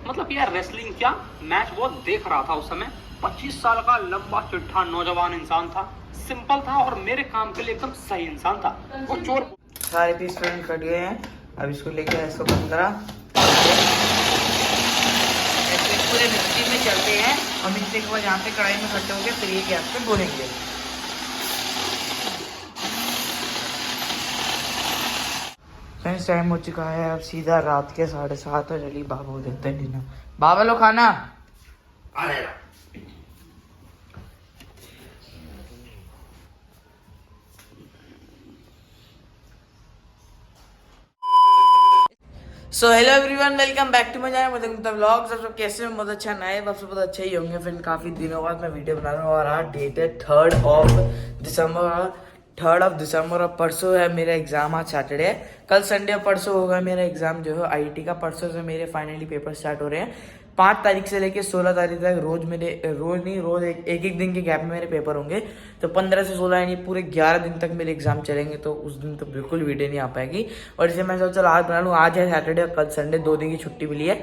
मतलब यार रेसलिंग क्या, मैच वो देख रहा था उस समय। 25 साल का लंबा चिट्ठा नौजवान इंसान था, सिंपल था और मेरे काम के लिए एकदम सही इंसान था। वो चोर सारे पीस पेमेंट कट गए हैं। अब इसको लेके 115 पूरे मिक्सी में चलते हैं और मिक्सी के बाद यहाँ पे कढ़ाई में इकट्ठे होंगे, फिर ये गैस पे भूनेंगे। फ्रेंड्स टाइम हो चुका है अब सीधा रात के 7:30 और चलिए बाबू देखते हैं डिनर। बाबा लो खाना आ रहेगा। So hello everyone, welcome back to my channel मतलब व्लॉग्स। आप सब कैसे हैं? बहुत अच्छा नए आप सब बहुत अच्छे ही होंगे। फिर काफ़ी दिनों बाद मैं वीडियो बना रहा हूँ और आज डेट है 3rd of दिसंबर और परसों है मेरा एग्जाम। आज सैटरडे है, कल संडे और परसों होगा मेरा एग्जाम जो है आईआईटी का। परसों से मेरे फाइनली पेपर स्टार्ट हो रहे हैं। 5 तारीख से लेके 16 तारीख तक रोज एक दिन के गैप में मेरे पेपर होंगे। तो 15 से 16 यानी पूरे 11 दिन तक मेरे एग्जाम चलेंगे। तो उस दिन तो बिल्कुल वीडियो नहीं आ पाएगी और इसे मैं सोचा आज बना लूँ। आज है सैटरडे और कल संडे, 2 दिन की छुट्टी मिली है।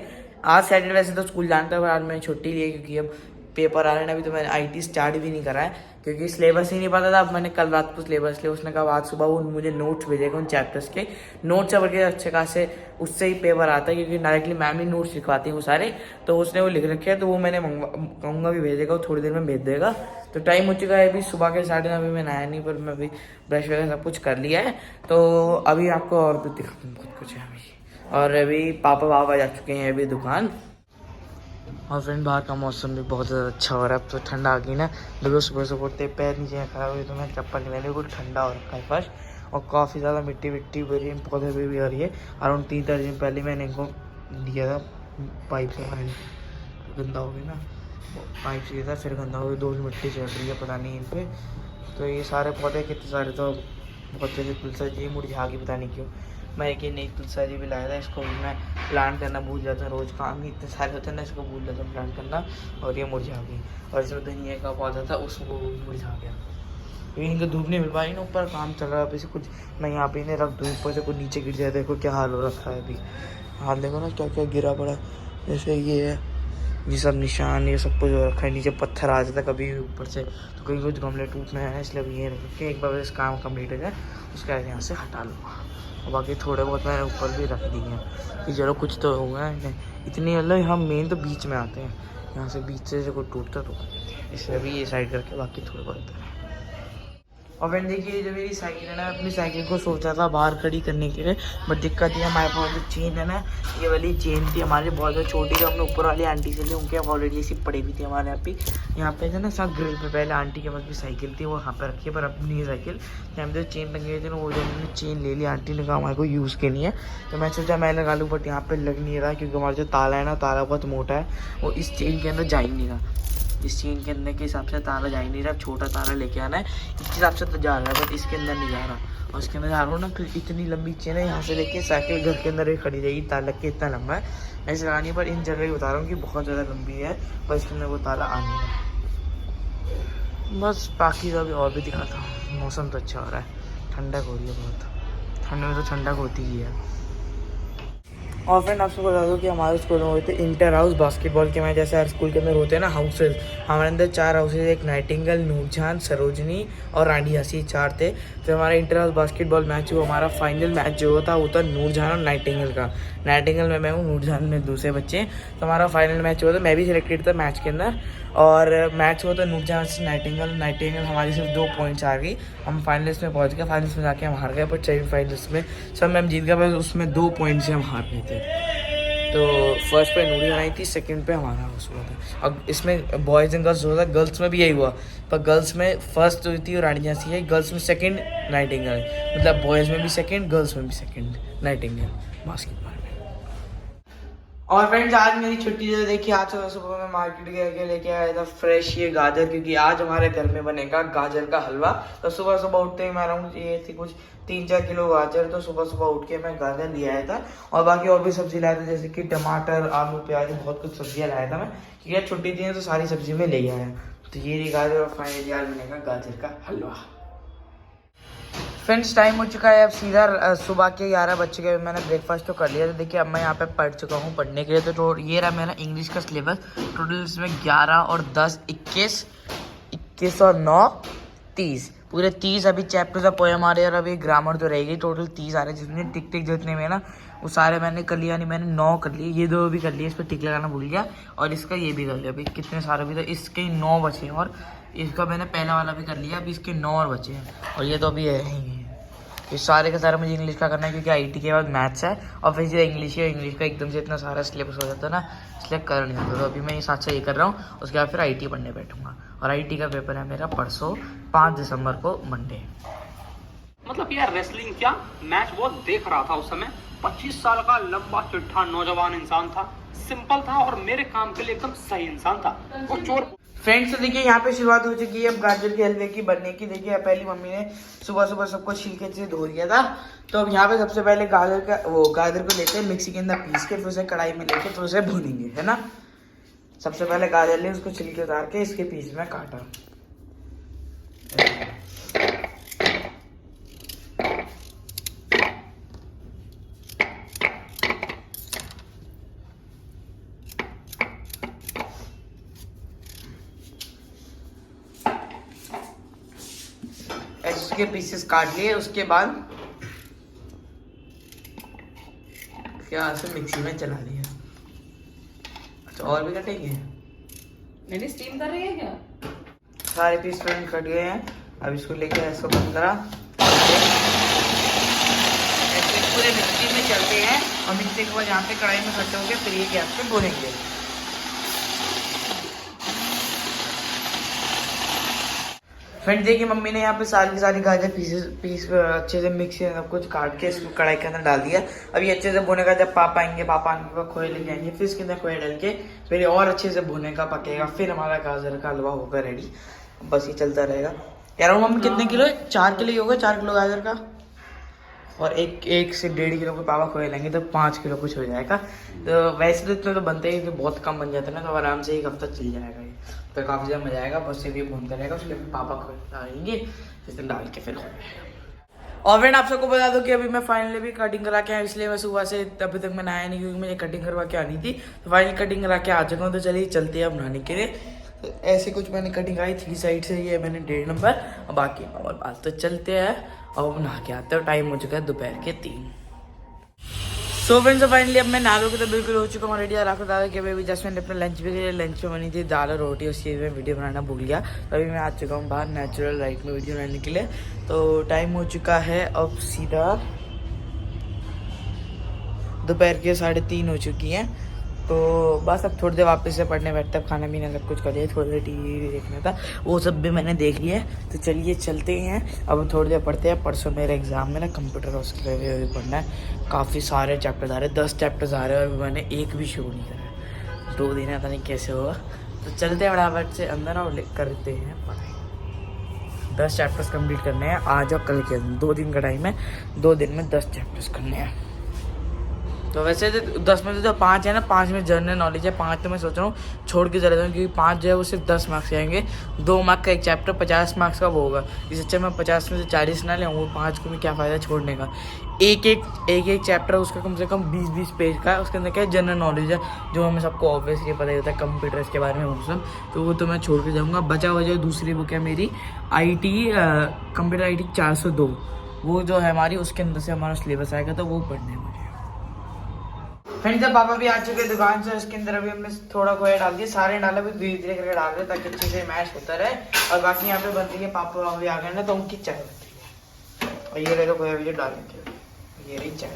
आज सैटरडे वैसे तो स्कूल जानता है पर आज मैंने छुट्टी ली है क्योंकि अब पेपर आ रहे हैं। अभी तो मैंने आईटी स्टार्ट भी नहीं करा है क्योंकि सिलेबस ही नहीं पता था। अब मैंने कल रात को सिलेबस लिया, उसने कहा आज सुबह वो मुझे नोट्स भेजेगा उन चैप्टर्स के। नोट्स से बढ़ अच्छे खासे उससे ही पेपर आता है क्योंकि डायरेक्टली मैम ही नोट्स लिखवाती है वो सारे। तो उसने वो लिख रखे हैं तो वो मैंने कहूँगा भी भेजेगा, वो थोड़ी देर में भेज देगा। तो टाइम हो चुका है अभी सुबह के 9:30। अभी मैं नहाया नहीं पर मैं अभी ब्रश वगैरह सब कुछ कर लिया है। तो अभी आपको और भी दिखाता हूँ बहुत कुछ है अभी। और अभी पापा जा चुके हैं अभी दुकान। और फ्रेंड बाहर का मौसम भी बहुत ज़्यादा अच्छा हो रहा है। अब तो ठंडा आ गई ना, देखो सुबह सुबह उठते पैर नीचे खड़ा हुए तो मैं चप्पल नहीं, मैंने बिल्कुल ठंडा हो रखा है फर्स्ट। और काफ़ी ज़्यादा मिट्टी भरी है, पौधे भी आ रही है। अराउंड 3-4 दिन पहले मैंने इनको दिया था पाइप से, गंदा हो गया ना, पाइप से दिया था फिर गंदा हो गया। 2 मिट्टी चढ़ रही है पता नहीं इन पर। तो ये सारे पौधे कितने सारे तो बहुत जल्दी तुलसा जी मुरझा गई, पता नहीं क्यों। मैं एक नई तुलसा जी भी लाया था, इसको भी मैं प्लांट करना भूल जाता हूँ। रोज़ काम ही इतने सारे होते हैं ना, इसको भूल जाता हूँ प्लांट करना और ये मुरझा गई। और इसमें धनिया का पौधा था उसको मुरझा गया। इनको धूप नहीं मिल पाई ना, ऊपर काम चल रहा है अभी से कुछ। मैं यहाँ पे इन्हें रख दूँ, ऊपर से कुछ नीचे गिर जाए। देखो क्या हाल हो रखा है अभी, हाल देखो ना क्या क्या गिरा पड़ा। जैसे ये है, ये सब निशान ये सब कुछ हो रखा है। नीचे पत्थर आ जाता है कभी ऊपर से, तो कहीं कुछ गमले टूटने हैं इसलिए अभी ये रख के एक बार इस काम कम्प्लीट हो जाए उसके बाद यहाँ से हटा लूँगा। और बाकी थोड़े बहुत मैंने ऊपर भी रख दिए हैं कि चलो कुछ तो होगा। इतनी मतलब हम मेन तो बीच में आते हैं, यहाँ से बीच से कोई टूटता तो इसलिए अभी ये साइड करके बाकी थोड़े बहुत है। और फ्रेंड देखिए जो मेरी साइकिल है ना, अपनी साइकिल को सोचा था बाहर खड़ी करने के लिए, बट दिक्कत ये हमारे पास जो चेन है ना, ये वाली चेन थी हमारे बहुत ज़्यादा छोटी। जो हमने ऊपर वाली आंटी से ली, उनके ऑलरेडी ऐसी पड़ी हुई थी हमारे यहाँ पे जो ना सब ग्रिल पे। पहले आंटी के पास भी साइकिल थी, वो यहाँ पे रखी है, पर अपनी ये साइकिल हम जो चेन टंगी हुई थी ना, वो जो हमने चेन ले ली, आंटी ने कहा हमारे को यूज़ करनी है। तो मैं सोचा मैं लगा लूँ, बट यहाँ पर लग नहीं रहा क्योंकि हमारा जो ताला है ना, ताला बहुत मोटा है, वो इस चेन के अंदर जा ही नहीं रहा। इस चेन के अंदर के हिसाब से ताला जा ही नहीं रहा। छोटा ताला लेके आना है, इस हिसाब से तो जा रहा है बट इसके अंदर नहीं जा रहा। और इसके अंदर जा रहा हूँ ना, फिर इतनी लंबी चेन है, यहाँ से लेके साइकिल घर के अंदर ही खड़ी रहेगी। ताला के इतना लंबा है, ऐसे लगानी है। पर इन जगह ही बता रहा हूँ कि बहुत ज़्यादा लंबी है, पर इसके अंदर वो ताला आ नहीं रहा। बस बाकी तो अभी और भी दिखाता हूँ। मौसम तो अच्छा हो रहा है, ठंडक हो रही है बहुत। ठंड में तो ठंडक होती ही है। और फ्रेंड आपको बता दो कि हमारे स्कूल में होते इंटर हाउस बास्केटबॉल के मैच। जैसे हर स्कूल के अंदर होते हैं ना हाउसेज, हमारे अंदर 4 हाउसेज, एक नाइटिंगेल, नूरजहान, सरोजनी और रानी हंसी, 4 थे। तो हमारा इंटर हाउस बास्केटबॉल मैच हुआ, हमारा फाइनल मैच जो होता वो था नूरजहान और नाइटिंगेल का। नाइटिंगेल में मैं हूँ, नूरजहान में दूसरे बच्चे। तो हमारा फाइनल मैच हुआ था, मैं भी सिलेक्टेड था मैच के अंदर। और मैच हुआ था नूरजहान से नाइटिंगेल हमारी सिर्फ 2 पॉइंट्स आ गई। हम फाइनलिस्ट में पहुंच गए, फाइनलिस्ट में जाके हम हार गए, बट सेमीफाइनलिस्ट में सब मैम जीत गए, बस उसमें 2 पॉइंट से हम हार गए थे। तो फर्स्ट पे नूरी आई थी, सेकंड पे हमारा हाउस हुआ था। अब इसमें बॉयज़ एंड गर्ल्स हुआ था, गर्ल्स में भी यही हुआ, पर गर्ल्स में फर्स्ट हुई थी रानी झांसी है, गर्ल्स में सेकंड नाइटिंगेल। मतलब बॉयज़ में भी सेकंड, गर्ल्स में भी सेकंड नाइटिंगेल बास्केटबॉल में। और फ्रेंड्स आज मेरी छुट्टी जो देखिए, आज सुबह मैं मार्केट गया लेके आया था फ्रेश ये गाजर, क्योंकि आज हमारे घर में बनेगा गाजर का हलवा। तो सुबह सुबह उठते ही मैं अराउंड ये थी कुछ 3-4 किलो गाजर, तो सुबह सुबह उठ के मैं गाजर ले आया था। और बाकी और भी सब्जी लाया था, जैसे कि टमाटर, आलू, प्याज, बहुत कुछ सब्जियां लाया था मैं, क्योंकि छुट्टी थी तो सारी सब्जी में ले आया। तो ये गाजर और फाइनली आज बनेगा गाजर का हलवा। फ्रेंड्स टाइम हो चुका है अब सीधा सुबह के 11 बज चुके हैं। मैंने ब्रेकफास्ट तो कर लिया। तो देखिए अब मैं यहाँ पे पढ़ चुका हूँ पढ़ने के लिए। तो ये रहा मेरा इंग्लिश का सिलेबस। टोटल इसमें 11 और 10 21 और 9 30 पूरे 30 अभी चैप्टर्स ऑफ पोएम आ रहे हैं। और अभी ग्रामर तो रहेगी। टोटल 30 आ रहे हैं जितने टिक टिक जितने में ना वो सारे मैंने कर लिया। नहीं मैंने 9 कर लिए, ये 2 भी कर लिए, इस पर टिक लगाना भूल गया। और इसका ये भी कर लिया। अभी कितने सारे भी तो इसके 9 बचे हैं। और इसका मैंने पहला वाला भी कर लिया। अभी इसके 9 और बचे हैं। और ये तो अभी है ही है। ये सारे का सारा मुझे इंग्लिश का करना है क्योंकि आईटी के बाद मैथ्स है। और फिर सीधा इंग्लिश का एकदम से इतना सारा सिलेबस हो जाता है ना, इसलिए कर नहीं आता। तो अभी मैं ये साथ से ये कर रहा हूँ। उसके बाद फिर आईटी पढ़ने बैठूंगा। और आईटी का पेपर है मेरा परसों 5 दिसंबर को मंडे। मतलब यार रेसलिंग क्या, मैच वो देख रहा था उस समय। 25 साल का लंबा चिट्ठा नौजवान इंसान था। सिंपल था और मेरे काम के लिए एकदम सही इंसान था। वो चोर। फ्रेंड्स तो देखिए यहाँ पे शुरुआत हो चुकी है अब गाजर के हलवे की बनने की। देखिए पहली मम्मी ने सुबह सुबह सबको छिलके से धो दिया था। तो अब यहाँ पे सबसे पहले गाजर को लेते हैं मिक्सी के अंदर पीस के, फिर उसे कढ़ाई में लेके फिर उसे भूनेंगे, है ना। सबसे पहले गाजर ले उसको छिलके उतार के इसके पीस में काटा। ऐसे पीसेस काट लिए। उसके बाद क्या से मिक्सी में चला लिया। अच्छा और भी कटेंगे, मैंने स्टीम कर रही है क्या? सारे पीस फ्रेंड कट गए हैं। अब इसको लेके ऐसा बंद करा, ऐसे पूरे मिक्सी में चलते हैं। और मिक्सी के बाद यहाँ पे कढ़ाई में इकट्ठे होंगे, फिर ये गैस पे भूनेंगे। फ्रेंड्स देखिए मम्मी ने यहाँ पे सारी गाजर पीस अच्छे से मिक्सी में सब कुछ काट के इसको कढ़ाई के अंदर डाल दिया। अभी अच्छे से भुने का, जब पापा आएंगे, पापा आने के बाद खोए लेके आएंगे, फिर इसके अंदर खोए डाल के फिर ये और अच्छे से भुने का पकेगा। फिर हमारा गाजर का हलवा होगा रेडी। बस ये चलता रहेगा। कह रहा हूँ मम्मी कितने किलो, 4 किलो ही होगा, 4 किलो गाजर का। और एक से 1.5 किलो के पापा खोए लेंगे तो 5 किलो कुछ हो जाएगा। तो वैसे तो इतने तो बनते ही, तो बहुत कम बन जाता है ना। तो आराम से 1 हफ्ता चल जाएगा ये। तो काफ़ी ज़्यादा मजा आएगा। बस ये भूनता रहेगा, उसके फिर पापा खोए डालेंगे, फिर डाल के फिर हो जाएगा। और फ्रेंड आप सबको बता दो कि अभी मैं फाइनली भी कटिंग करा के आया। इसलिए मैं सुबह से अभी तक मैं नहाया नहीं क्योंकि मुझे कटिंग करवा के आनी थी। तो फाइनली कटिंग करा के आ चुका हूँ। तो चलिए चलते हैं अब नहाने के लिए। तो ऐसे कुछ मैंने कटिंग आई 3 साइड से, ये मैंने 1.5 नंबर और बाकी और बात। तो चलते हैं अब नहा के आते हैं। टाइम हो चुका है दोपहर के 3। सो फ्रेंड्स फाइनली अब मैं नहा के तो बिल्कुल हो चुका हूँ रेडी। और आपको बता दें कि अभी जस्ट मैंने अपना लंच भी किया। लंच में बनी थी दाल और रोटी। उस चीज़ में वीडियो बनाना भूल गया। तो अभी मैं आ चुका हूँ बाहर नेचुरल लाइट में वीडियो बनाने के लिए। तो टाइम हो चुका है अब सीधा दोपहर के 3:30 हो चुकी हैं। तो बस अब थोड़ी देर वापस से पढ़ने बैठते हैं। खाना पीना सब कुछ कर लिया, थोड़ी देर टीवी देखना था, वो सब भी मैंने देख लिया है। तो चलिए चलते हैं अब थोड़ी देर पढ़ते हैं। परसों मेरा एग्ज़ाम में ना कंप्यूटर उसके लिए पढ़ना है। काफ़ी सारे चैप्टर्स आ रहे हैं, 10 चैप्टर्स आ रहे हैं और मैंने एक भी शुरू नहीं करा। 2 दिन पता नहीं कैसे होगा। तो चलते हैं फटाफट से अंदर और करते हैं पढ़ाई। 10 चैप्टर्स कंप्लीट करने हैं आज और कल के अंदर। 2 दिन का टाइम है, 2 दिन में 10 चैप्टर्स करने हैं। तो वैसे तो 10 में से जो 5 है ना, 5 में जनरल नॉलेज है। 5 तो मैं सोच रहा हूँ छोड़ के चले जाऊँ क्योंकि 5 जो है वो सिर्फ 10 मार्क्स आएंगे। 2 मार्क का एक चैप्टर 50 मार्क्स का वो होगा। इससे अच्छा मैं 50 में से 40 ना ले, वो 5 को भी क्या फ़ायदा छोड़ने का। एक चैप्टर उसका कम से कम 20-20 पेज का है। उसके अंदर क्या है, जनरल नॉलेज है जो हमें सबको ऑब्वियसली पता ही होता है, कंप्यूटर्स के बारे में वो सब। तो वो तो मैं छोड़ के जाऊँगा। बचा हुआ जो दूसरी बुक है मेरी IT कंप्यूटर IT 402, वो जो है हमारी, उसके अंदर से हमारा सिलेबस आएगा तो वो पढ़ने है मुझे। फ्रेंड्स जब पापा भी आ चुके हैं दुकान से, उसके अंदर अभी हमने थोड़ा खोया डाल दिया। सारे डाला भी धीरे धीरे करके डाल रहे ताकि अच्छे से मैश होता रहे। और बाकी यहाँ पे बन रही है, पापा अभी आ गए ना तो उनकी चाय बन रही है। और ये रहेगा खोया भी डालेंगे, ये रही चाय।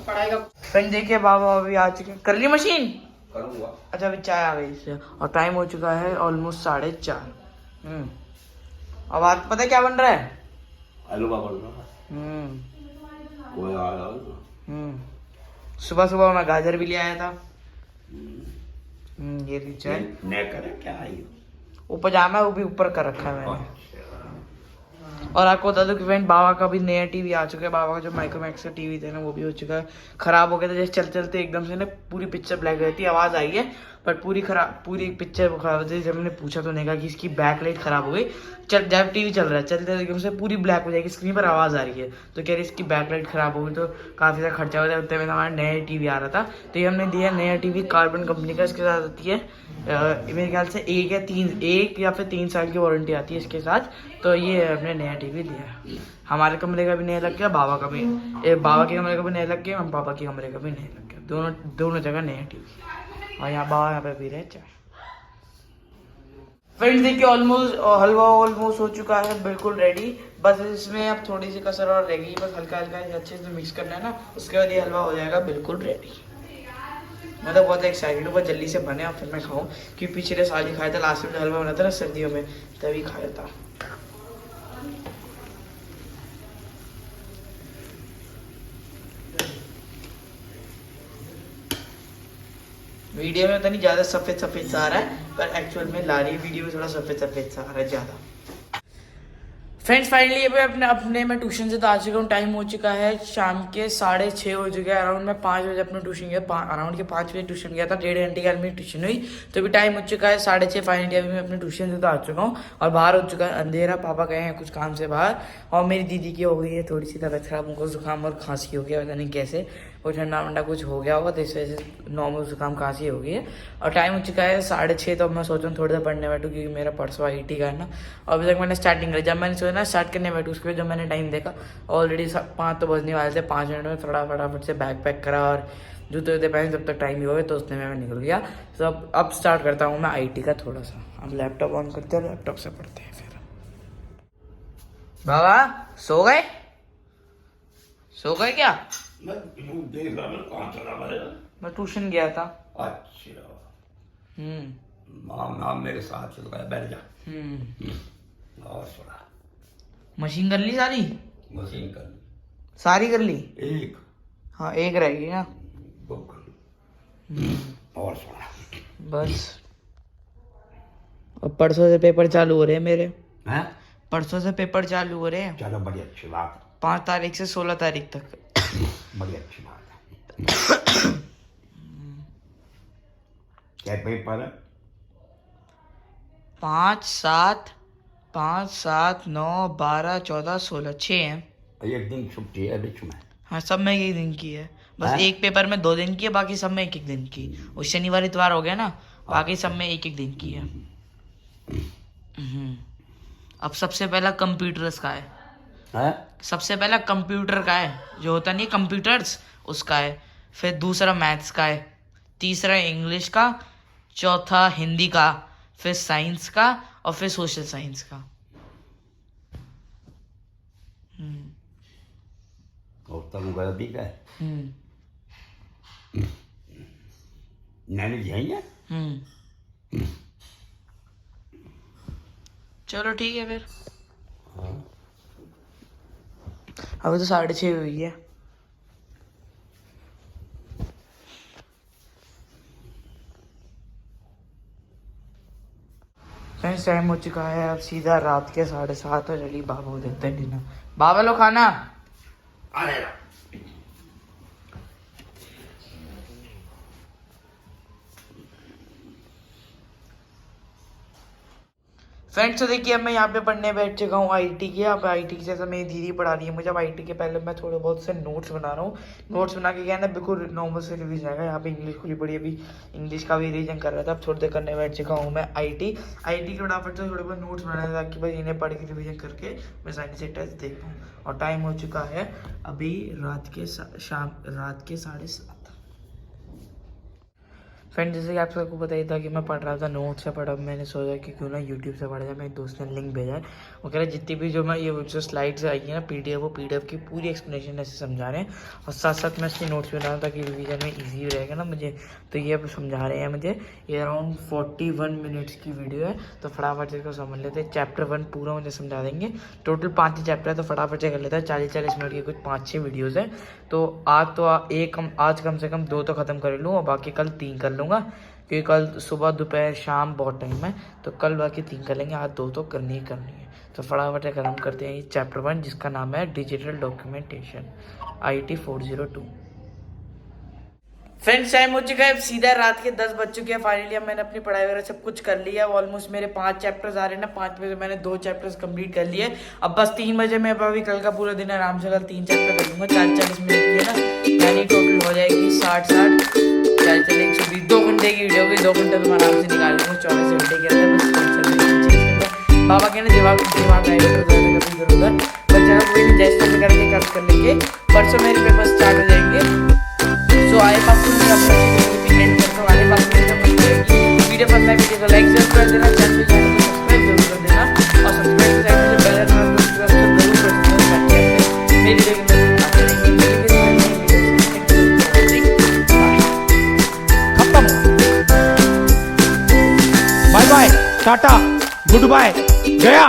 पढ़ाई का फ्रेंड देखिए बाबा अभी आ चुके हैं। कर ली मशीन करूँगा। अच्छा अभी चाय आ गई इससे। और टाइम हो चुका है ऑलमोस्ट 4:30। अब आज पता है क्या बन रहा है? हलवा बन रहा है। सुबह सुबह मैं गाजर भी ले आया था। ये लीजिए क्या है? वो पजामा है, वो भी ऊपर कर रखा है मैंने। और आपको बता दो कि फ्रेंड बाबा का भी नया टीवी आ चुका है। बाबा का जो माइक्रोमैक्स का टीवी था ना वो भी हो चुका है, खराब हो गया था। जैसे चलते चलते एकदम से ना पूरी पिक्चर ब्लैक रहती है, आवाज़ आई है बट पूरी पिक्चर खराब होती है। जब मैंने पूछा तो नहीं कहा कि इसकी बैक लाइट खराब हो गई, जब टीवी चल रहा है चलते एकदम से पूरी ब्लैक हो जाएगी, स्क्रीन पर आवाज़ आ रही है तो कह रही इसकी बैक लाइट खराब हो गई, तो काफ़ी ज़्यादा खर्चा हो जाए। उतने में हमारा नया टीवी आ रहा था, तो ये हमने दिया नया टीवी कार्बन कंपनी का। इसके साथ आती है मेरे ख्याल से 1 या फिर 3 साल की वारंटी आती है इसके साथ। तो ये हमने नया टीवी लिया, हमारे कमरे का भी नया लग गया, बाबा का भी बाबा के कमरे का भी नया लग गया, पापा के कमरे का भी नया लग गया, दोनों जगह नया टीवी। और यहाँ बाबा यहाँ पे पी रहे चाय। फ्रेंड्स देखिए हलवा ऑलमोस्ट हो चुका है, बिल्कुल रेडी। बस इसमें अब थोड़ी सी कसर और रह गई, बस हल्का हल्का अच्छे से मिक्स करना है ना, उसके बाद ये हलवा हो जाएगा बिल्कुल रेडी। मैं तो बहुत एक्साइटेड हूँ, बस जल्दी से बने और फिर मैं खाऊँ, क्योंकि पिछले साल ही खाया था, लास्ट में जो हलवा बना था ना सर्दियों में तभी खाया था। वीडियो में तो नहीं ज़्यादा सफ़ेद सफ़ेद सा आ रहा है, पर एक्चुअल में ला रही वीडियो में थोड़ा सफ़ेद सफ़ेद सा आ रहा है ज़्यादा। फ्रेंड्स फाइनली अभी अपने मैं ट्यूशन से तो आ चुका हूँ। टाइम हो चुका है शाम के 6:30 हो चुके हैं। अराउंड मैं 5 बजे अपने ट्यूशन गया, अराउंड के 5 बजे ट्यूशन गया था, 1.5 घंटे की मेरी ट्यूशन हुई। तो अभी टाइम हो चुका है 6:30। फाइनली अभी मैं अपने ट्यूशन से तो आ चुका हूँ और बाहर हो चुका है अंधेरा। पापा गए हैं कुछ काम से बाहर, और मेरी दीदी की हो गई है थोड़ी सी तबीयत खराब, उनको जुकाम और खांसी हो गया, पता नहीं कैसे, वो ठंडा वंडा कुछ हो गया होगा, तो इस वजह से नॉर्मल जुकाम खांसी हो गई है। और टाइम हो चुका है 6:30। तो अब मैं सोच रहा हूँ थोड़ी देर पढ़ने बैठूँ, क्योंकि मेरा परसों IIT का है ना। और अभी तक मैंने स्टार्टिंग करी, जब मैंने सोचा ना स्टार्ट करने बैठूँ उसके बाद जब मैंने टाइम देखा ऑलरेडी 5 तो बजने वाले थे। 5 मिनट में थोड़ा फटाफट से बैग पैक करा और जूते वूते पहने, जब तक टाइम ही हो गया तो उसने में मैं निकल गया। तो अब स्टार्ट करता हूँ मैं IT का थोड़ा सा। अब लैपटॉप ऑन करते हैं, लैपटॉप से पढ़ते हैं फिर। बाबा सो गए क्या? मैं देख रहा, मैं कहाँ चला गया? मैं ट्यूशन गया था। अच्छा, हम्म। नाम मेरे साथ चल गया, बैठ जा। और सुना, मशीन कर ली सारी? मशीन कर सारी कर ली? एक, हाँ एक रहेगी ना, बुक कर। और सुना बस। अब परसों से पेपर चालू हो रहे हैं मेरे। हैं? परसों से पेपर चालू हो रहे हैं। चलो बड़ी अच्छी बात, 5 तारीख से 16 तारीख तक। बड़ी अच्छी बात है। क्या पेपर है? 5, 7, 9, 12, 14, 16, 6 हैं। एक दिन छुट्टी है बीच में। हाँ सब में 1 दिन की है, बस हाँ? एक पेपर में 2 दिन की है, बाकी सब में 1 दिन की। वो शनिवार इतवार हो गया ना, बाकी सब में 1 दिन की है। अब सबसे पहला कंप्यूटर्स का है। सबसे पहला कंप्यूटर का है, जो होता नहीं कंप्यूटर्स, उसका है। फिर दूसरा मैथ्स का है, तीसरा इंग्लिश का, चौथा हिंदी का, फिर साइंस का, और फिर सोशल साइंस का। और तब गलती का नैनी जाएंगे। चलो ठीक है फिर। अभी तो 6:30 हुई है। फ्रेंड्स टाइम हो चुका है अब सीधा रात के 7:30 हो। चलिए बाबा को देते हैं डिनर। बाबा लो खाना। अरे फ्रेंड्स तो देखिए अब मैं यहाँ पे पढ़ने बैठ चुका हूँ IT की। अब IT की जैसा मेरी दीदी पढ़ा रही है मुझे। अब IT के पहले मैं थोड़े बहुत से नोट्स बना रहा हूँ। नोट्स बना के क्या है ना बिल्कुल नॉर्मल से रिवीजन आएगा। यहाँ पे इंग्लिश खुली पड़ी, अभी इंग्लिश का भी रिवीजन कर रहा था। अब थोड़ी देर करने बैठ चुका हूँ मैं IT के फटाफट से थोड़े बहुत नोट्स बनाने, ताकि भाई इन्हें पढ़ के रिवीजन करके मैं साइंस से टेस्ट देख पाऊँ। और टाइम हो चुका है अभी रात के 7:30। फ्रेंड जैसे कि आप सबको पता ही था कि मैं पढ़ रहा था, नोट से पढ़ा। मैंने सोचा कि क्यों ना यूट्यूब से पढ़ा जाए। मेरे दोस्त ने लिंक भेजा है, वो कह रहे जितनी भी जो मैं ये जो स्लाइड्स आई है ना PDF, वो PDF की पूरी एक्सप्लेनेशन ऐसे समझा रहे हैं। और साथ साथ मैं इसकी नोट्स बना रहा हूँ ताकि रिवीजन में ईजी रहेगा ना मुझे। तो ये अब समझा रहे हैं मुझे। ये अराउंड 41 मिनट्स की वीडियो है, तो फटाफट से इसको समझ लेते हैं। चैप्टर 1 पूरा मुझे समझा देंगे। टोटल 5 चैप्टर है, तो फटाफट से कर लेता है। 40-40 मिनट की कुछ 5-6 वीडियोज़ है। तो आज कम से कम 2 तो ख़त्म कर लूँ, और बाकी कल 3 कर लूँगा। क्योंकि कल सुबह दोपहर शाम बहुत टाइम है, तो कल बाकी 3 कर लेंगे, आज 2 तो करनी ही करनी है। तो फटाफट खत्म करते हैं ये चैप्टर 1 जिसका नाम है digital documentation IIT 402। Friends time हो चुका है, सीधा रात के 10 बज चुके हैं। फाइनली अब मैंने अपनी पढ़ाई वगैरह सब कुछ कर लिया। ऑलमोस्ट मेरे 5 चैप्टर्स आ रहे हैं ना, 5 में से मैंने 2 चैप्टर्स कंप्लीट कर लिए। अब बस 3 बजे मैं अभी कल का पूरा दिन आराम से कल 3 चैप्टर कर लूँगा। 40-40 मिनट की है ना, यानी टोटल हो जाएगी 60-60 चले 120 2 घंटे की वीडियो होगी। 2 घंटे तो मैं आराम से निकाल लूँगा, 24 घंटे के अंदर। बाबा के ना दिमाग आए इधर-उधर, पर चलो कोई नहीं, जैसे करके कर लेंगे। परसों मेरे पेपर स्टार्ट हो जाएंगे। तो आए पास एंड करता हूँ, आने पास वीडियो पसंद है वीडियो को लाइक जरूर कर देना, चैनल को सब्सक्राइब जरूर कर देना, और सब्सक्राइब के साथ में बेल आइकन जरूर प्रेस करना ताकि मेरी वीडियो की खत्म। Bye bye, tata, goodbye, गया।